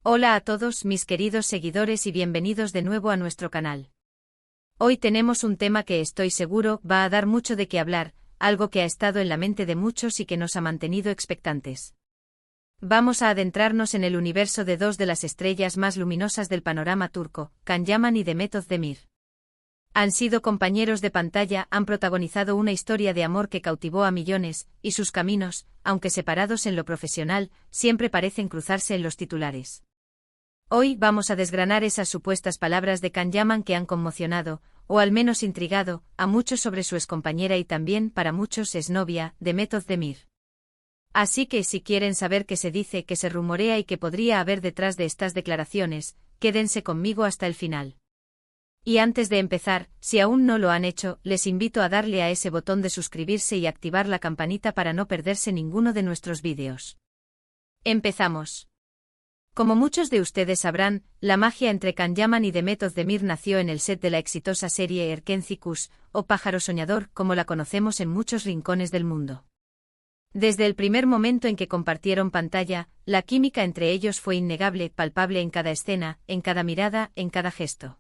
Hola a todos mis queridos seguidores y bienvenidos de nuevo a nuestro canal. Hoy tenemos un tema que estoy seguro va a dar mucho de qué hablar, algo que ha estado en la mente de muchos y que nos ha mantenido expectantes. Vamos a adentrarnos en el universo de dos de las estrellas más luminosas del panorama turco, Can Yaman y Demet Özdemir. Han sido compañeros de pantalla, han protagonizado una historia de amor que cautivó a millones, y sus caminos, aunque separados en lo profesional, siempre parecen cruzarse en los titulares. Hoy vamos a desgranar esas supuestas palabras de Can Yaman que han conmocionado, o al menos intrigado, a muchos sobre su excompañera y también, para muchos, exnovia, Demet Özdemir. Así que si quieren saber qué se dice, qué se rumorea y qué podría haber detrás de estas declaraciones, quédense conmigo hasta el final. Y antes de empezar, si aún no lo han hecho, les invito a darle a ese botón de suscribirse y activar la campanita para no perderse ninguno de nuestros vídeos. Empezamos. Como muchos de ustedes sabrán, la magia entre Can Yaman y Demet Özdemir nació en el set de la exitosa serie Erkenci Kuş, o Pájaro Soñador, como la conocemos en muchos rincones del mundo. Desde el primer momento en que compartieron pantalla, la química entre ellos fue innegable, palpable en cada escena, en cada mirada, en cada gesto.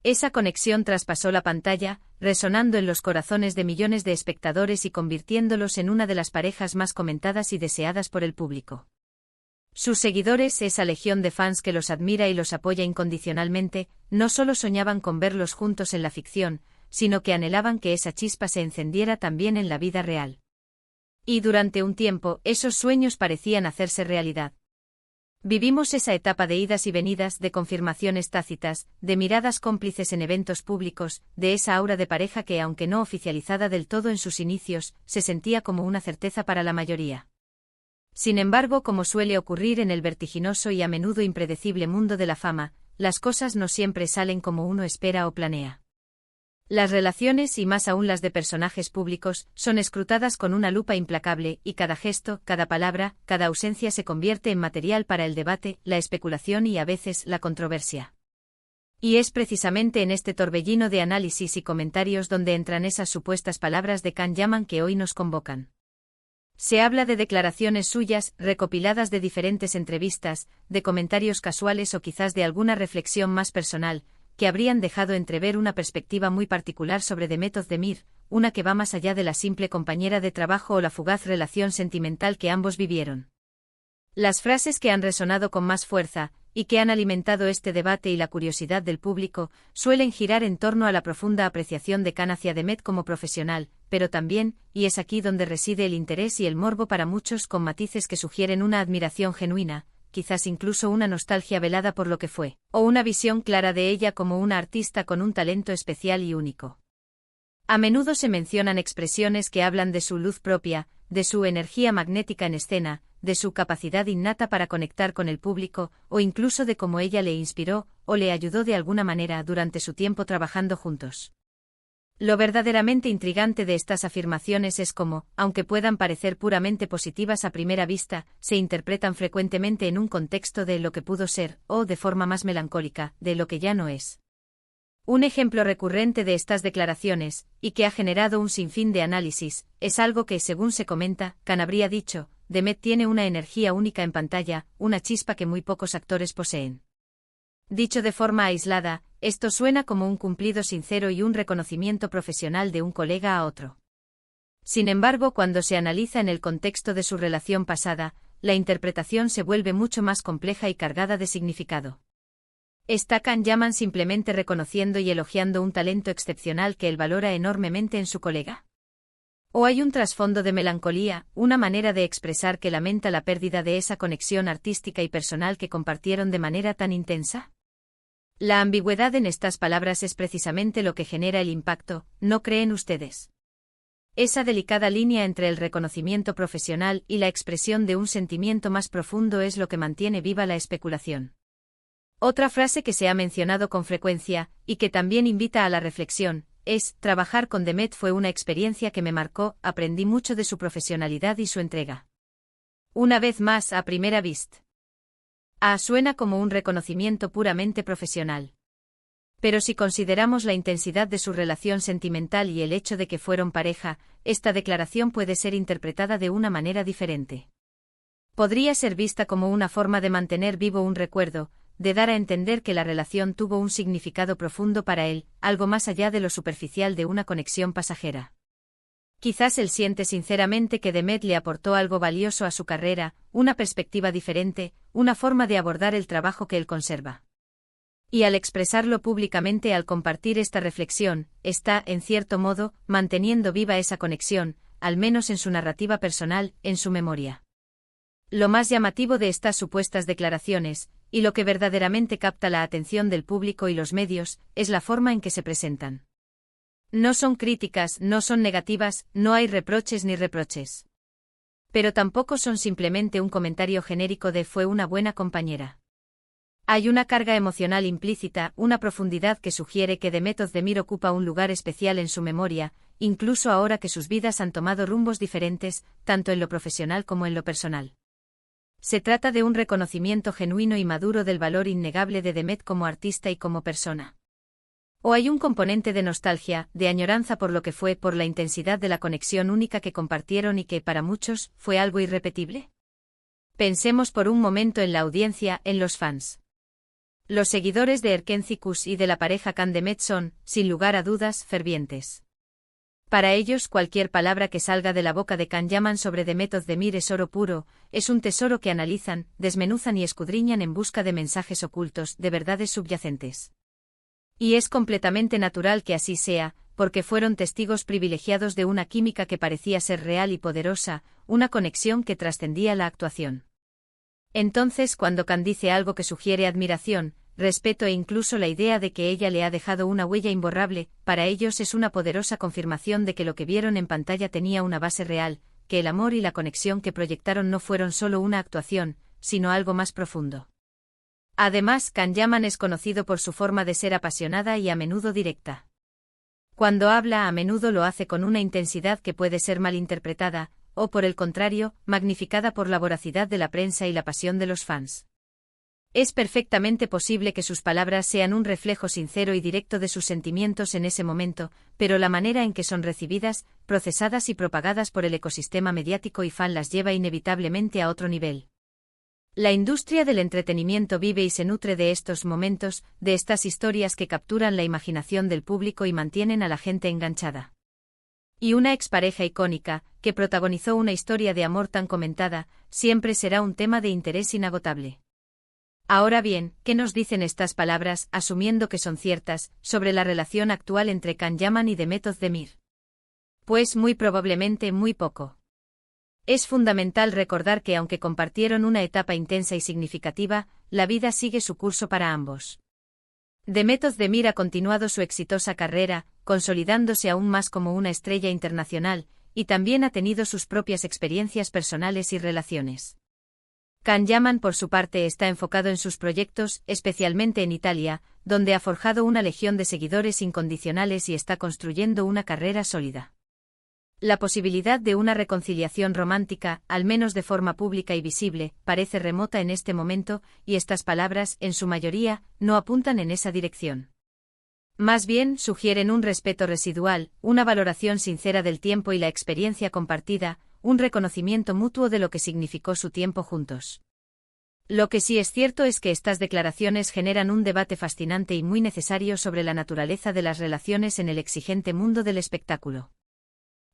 Esa conexión traspasó la pantalla, resonando en los corazones de millones de espectadores y convirtiéndolos en una de las parejas más comentadas y deseadas por el público. Sus seguidores, esa legión de fans que los admira y los apoya incondicionalmente, no solo soñaban con verlos juntos en la ficción, sino que anhelaban que esa chispa se encendiera también en la vida real. Y durante un tiempo, esos sueños parecían hacerse realidad. Vivimos esa etapa de idas y venidas, de confirmaciones tácitas, de miradas cómplices en eventos públicos, de esa aura de pareja que, aunque no oficializada del todo en sus inicios, se sentía como una certeza para la mayoría. Sin embargo, como suele ocurrir en el vertiginoso y a menudo impredecible mundo de la fama, las cosas no siempre salen como uno espera o planea. Las relaciones, y más aún las de personajes públicos, son escrutadas con una lupa implacable, y cada gesto, cada palabra, cada ausencia se convierte en material para el debate, la especulación y a veces la controversia. Y es precisamente en este torbellino de análisis y comentarios donde entran esas supuestas palabras de Can Yaman que hoy nos convocan. Se habla de declaraciones suyas, recopiladas de diferentes entrevistas, de comentarios casuales o quizás de alguna reflexión más personal, que habrían dejado entrever una perspectiva muy particular sobre Demet Özdemir, una que va más allá de la simple compañera de trabajo o la fugaz relación sentimental que ambos vivieron. Las frases que han resonado con más fuerza, y que han alimentado este debate y la curiosidad del público, suelen girar en torno a la profunda apreciación de Can hacia Demet como profesional, pero también, y es aquí donde reside el interés y el morbo para muchos, con matices que sugieren una admiración genuina, quizás incluso una nostalgia velada por lo que fue, o una visión clara de ella como una artista con un talento especial y único. A menudo se mencionan expresiones que hablan de su luz propia, de su energía magnética en escena, de su capacidad innata para conectar con el público, o incluso de cómo ella le inspiró, o le ayudó de alguna manera durante su tiempo trabajando juntos. Lo verdaderamente intrigante de estas afirmaciones es cómo, aunque puedan parecer puramente positivas a primera vista, se interpretan frecuentemente en un contexto de lo que pudo ser, o de forma más melancólica, de lo que ya no es. Un ejemplo recurrente de estas declaraciones, y que ha generado un sinfín de análisis, es algo que, según se comenta, Can habría dicho: Demet tiene una energía única en pantalla, una chispa que muy pocos actores poseen. Dicho de forma aislada, esto suena como un cumplido sincero y un reconocimiento profesional de un colega a otro. Sin embargo, cuando se analiza en el contexto de su relación pasada, la interpretación se vuelve mucho más compleja y cargada de significado. ¿Está Can Yaman simplemente reconociendo y elogiando un talento excepcional que él valora enormemente en su colega? ¿O hay un trasfondo de melancolía, una manera de expresar que lamenta la pérdida de esa conexión artística y personal que compartieron de manera tan intensa? La ambigüedad en estas palabras es precisamente lo que genera el impacto, ¿no creen ustedes? Esa delicada línea entre el reconocimiento profesional y la expresión de un sentimiento más profundo es lo que mantiene viva la especulación. Otra frase que se ha mencionado con frecuencia, y que también invita a la reflexión, es: trabajar con Demet fue una experiencia que me marcó, aprendí mucho de su profesionalidad y su entrega. Una vez más, a primera vista. Suena como un reconocimiento puramente profesional. Pero si consideramos la intensidad de su relación sentimental y el hecho de que fueron pareja, esta declaración puede ser interpretada de una manera diferente. Podría ser vista como una forma de mantener vivo un recuerdo, de dar a entender que la relación tuvo un significado profundo para él, algo más allá de lo superficial de una conexión pasajera. Quizás él siente sinceramente que Demet le aportó algo valioso a su carrera, una perspectiva diferente, una forma de abordar el trabajo que él conserva. Y al expresarlo públicamente, al compartir esta reflexión, está, en cierto modo, manteniendo viva esa conexión, al menos en su narrativa personal, en su memoria. Lo más llamativo de estas supuestas declaraciones, y lo que verdaderamente capta la atención del público y los medios, es la forma en que se presentan. No son críticas, no son negativas, no hay reproches ni reproches. Pero tampoco son simplemente un comentario genérico de "fue una buena compañera". Hay una carga emocional implícita, una profundidad que sugiere que Demet Özdemir ocupa un lugar especial en su memoria, incluso ahora que sus vidas han tomado rumbos diferentes, tanto en lo profesional como en lo personal. Se trata de un reconocimiento genuino y maduro del valor innegable de Demet como artista y como persona. ¿O hay un componente de nostalgia, de añoranza por lo que fue, por la intensidad de la conexión única que compartieron y que, para muchos, fue algo irrepetible? Pensemos por un momento en la audiencia, en los fans. Los seguidores de Erkenci y de la pareja Can Demet son, sin lugar a dudas, fervientes. Para ellos cualquier palabra que salga de la boca de Can Yaman sobre Demet Özdemir es oro puro, es un tesoro que analizan, desmenuzan y escudriñan en busca de mensajes ocultos, de verdades subyacentes. Y es completamente natural que así sea, porque fueron testigos privilegiados de una química que parecía ser real y poderosa, una conexión que trascendía la actuación. Entonces, cuando Can dice algo que sugiere admiración, respeto e incluso la idea de que ella le ha dejado una huella imborrable, para ellos es una poderosa confirmación de que lo que vieron en pantalla tenía una base real, que el amor y la conexión que proyectaron no fueron solo una actuación, sino algo más profundo. Además, Can Yaman es conocido por su forma de ser apasionada y a menudo directa. Cuando habla, a menudo lo hace con una intensidad que puede ser malinterpretada, o por el contrario, magnificada por la voracidad de la prensa y la pasión de los fans. Es perfectamente posible que sus palabras sean un reflejo sincero y directo de sus sentimientos en ese momento, pero la manera en que son recibidas, procesadas y propagadas por el ecosistema mediático y fan las lleva inevitablemente a otro nivel. La industria del entretenimiento vive y se nutre de estos momentos, de estas historias que capturan la imaginación del público y mantienen a la gente enganchada. Y una expareja icónica, que protagonizó una historia de amor tan comentada, siempre será un tema de interés inagotable. Ahora bien, ¿qué nos dicen estas palabras, asumiendo que son ciertas, sobre la relación actual entre Can Yaman y Demet Özdemir? Pues muy probablemente muy poco. Es fundamental recordar que aunque compartieron una etapa intensa y significativa, la vida sigue su curso para ambos. Demet Özdemir ha continuado su exitosa carrera, consolidándose aún más como una estrella internacional, y también ha tenido sus propias experiencias personales y relaciones. Can Yaman, por su parte, está enfocado en sus proyectos, especialmente en Italia, donde ha forjado una legión de seguidores incondicionales y está construyendo una carrera sólida. La posibilidad de una reconciliación romántica, al menos de forma pública y visible, parece remota en este momento, y estas palabras, en su mayoría, no apuntan en esa dirección. Más bien, sugieren un respeto residual, una valoración sincera del tiempo y la experiencia compartida, un reconocimiento mutuo de lo que significó su tiempo juntos. Lo que sí es cierto es que estas declaraciones generan un debate fascinante y muy necesario sobre la naturaleza de las relaciones en el exigente mundo del espectáculo.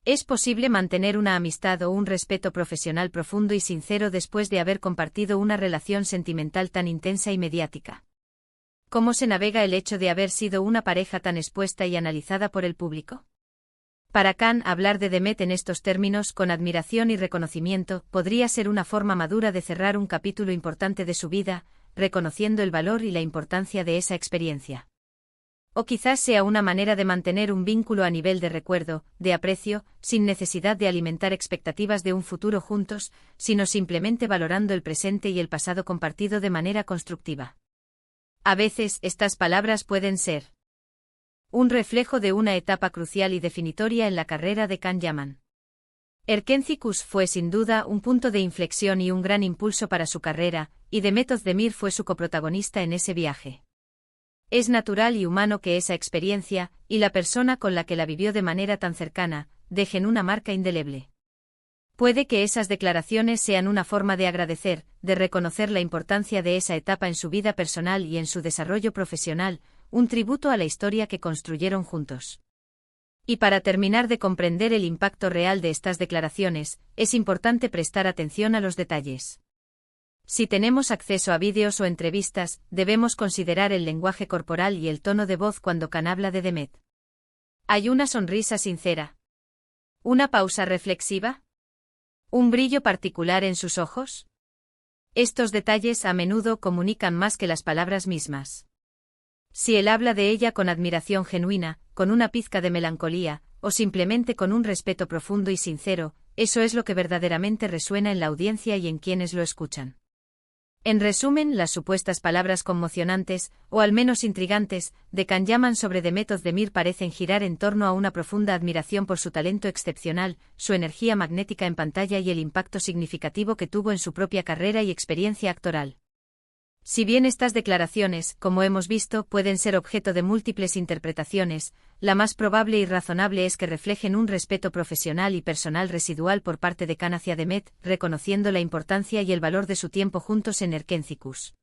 ¿Es posible mantener una amistad o un respeto profesional profundo y sincero después de haber compartido una relación sentimental tan intensa y mediática? ¿Cómo se navega el hecho de haber sido una pareja tan expuesta y analizada por el público? Para Can, hablar de Demet en estos términos, con admiración y reconocimiento, podría ser una forma madura de cerrar un capítulo importante de su vida, reconociendo el valor y la importancia de esa experiencia. O quizás sea una manera de mantener un vínculo a nivel de recuerdo, de aprecio, sin necesidad de alimentar expectativas de un futuro juntos, sino simplemente valorando el presente y el pasado compartido de manera constructiva. A veces, estas palabras pueden ser un reflejo de una etapa crucial y definitoria en la carrera de Can Yaman. Erkenci fue sin duda un punto de inflexión y un gran impulso para su carrera, y Demet Özdemir fue su coprotagonista en ese viaje. Es natural y humano que esa experiencia, y la persona con la que la vivió de manera tan cercana, dejen una marca indeleble. Puede que esas declaraciones sean una forma de agradecer, de reconocer la importancia de esa etapa en su vida personal y en su desarrollo profesional, un tributo a la historia que construyeron juntos. Y para terminar de comprender el impacto real de estas declaraciones, es importante prestar atención a los detalles. Si tenemos acceso a vídeos o entrevistas, debemos considerar el lenguaje corporal y el tono de voz cuando Khan habla de Demet. ¿Hay una sonrisa sincera? ¿Una pausa reflexiva? ¿Un brillo particular en sus ojos? Estos detalles a menudo comunican más que las palabras mismas. Si él habla de ella con admiración genuina, con una pizca de melancolía, o simplemente con un respeto profundo y sincero, eso es lo que verdaderamente resuena en la audiencia y en quienes lo escuchan. En resumen, las supuestas palabras conmocionantes, o al menos intrigantes, de Khan Yaman sobre Demet Özdemir parecen girar en torno a una profunda admiración por su talento excepcional, su energía magnética en pantalla y el impacto significativo que tuvo en su propia carrera y experiencia actoral. Si bien estas declaraciones, como hemos visto, pueden ser objeto de múltiples interpretaciones, la más probable y razonable es que reflejen un respeto profesional y personal residual por parte de Khan hacia Demet, reconociendo la importancia y el valor de su tiempo juntos en Erkencikus.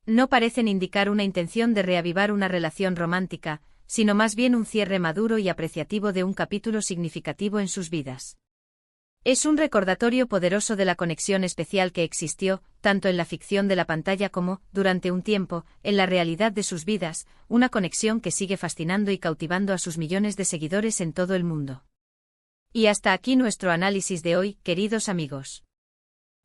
No parecen indicar una intención de reavivar una relación romántica, sino más bien un cierre maduro y apreciativo de un capítulo significativo en sus vidas. Es un recordatorio poderoso de la conexión especial que existió, tanto en la ficción de la pantalla como, durante un tiempo, en la realidad de sus vidas, una conexión que sigue fascinando y cautivando a sus millones de seguidores en todo el mundo. Y hasta aquí nuestro análisis de hoy, queridos amigos.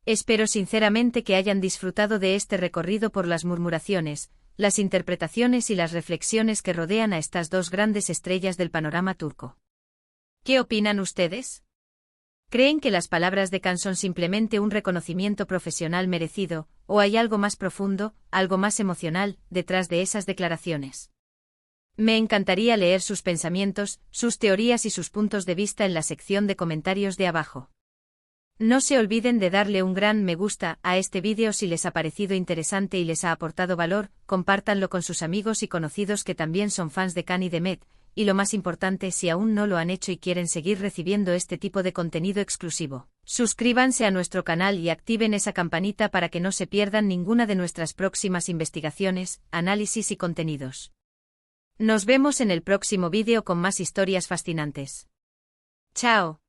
Espero sinceramente que hayan disfrutado de este recorrido por las murmuraciones, las interpretaciones y las reflexiones que rodean a estas dos grandes estrellas del panorama turco. ¿Qué opinan ustedes? ¿Creen que las palabras de Khan son simplemente un reconocimiento profesional merecido, o hay algo más profundo, algo más emocional, detrás de esas declaraciones? Me encantaría leer sus pensamientos, sus teorías y sus puntos de vista en la sección de comentarios de abajo. No se olviden de darle un gran me gusta a este vídeo si les ha parecido interesante y les ha aportado valor, compártanlo con sus amigos y conocidos que también son fans de Khan y Demet. Y lo más importante, si aún no lo han hecho y quieren seguir recibiendo este tipo de contenido exclusivo, suscríbanse a nuestro canal y activen esa campanita para que no se pierdan ninguna de nuestras próximas investigaciones, análisis y contenidos. Nos vemos en el próximo vídeo con más historias fascinantes. ¡Chao!